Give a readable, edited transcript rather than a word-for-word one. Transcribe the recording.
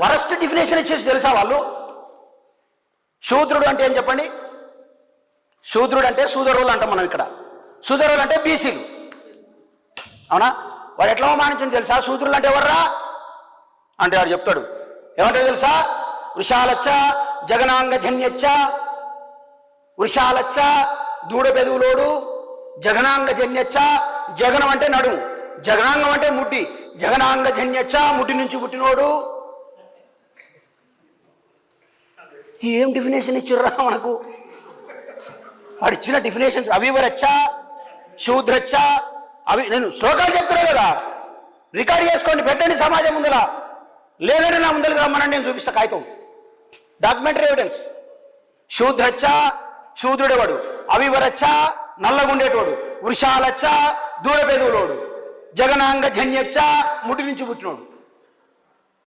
Worst definition ఇచ్చేసి తెలుసా వాళ్ళు. శూద్రుడు అంటే ఏం చెప్పండి? శూద్రుడు అంటే సూదరులు అంటాం మనం ఇక్కడ. సూదరులు అంటే బీసీలు, అవునా? వాడు ఎట్లా అవమానించండి తెలుసా? శూద్రులు అంటే ఎవర్రా అంటే వాడు చెప్తాడు ఏమంటాడు తెలుసా? వృషాలచ్చ జగనాంగ జన్యచ్చ. వృషాలచ్చ దూడ పెదువులోడు, జగనాంగ జన్యచ్చ. జగనం అంటే నడుము, జగనాంగం అంటే ముడ్డి, జగనాంగ జన్యచ్చ ముడ్డి నుంచి పుట్టినోడు. ఏం డిఫినేషన్ ఇచ్చిర్రా మనకు? వాడు ఇచ్చిన డిఫినేషన్ అవివరచ్చ, శూద్రచ్చ. అవి నేను శ్లోకాలు చెప్తున్నా కదా, రికార్డ్ చేసుకోండి, పెట్టండి సమాజం ముందర. లేదంటే నా ముందరికి రమ్మనండి, నేను చూపిస్తా కాగితం, డాక్యుమెంటరీ ఎవిడెన్స్. శూద్రచ్చ శూద్రుడేవాడు, అవివరచ్చ నల్లగుండేటోడు, వృషాలచ్చ దూడపెదువులోడు, జగనాంగ జన్యచ్చ ముడి నుంచి పుట్టినోడు.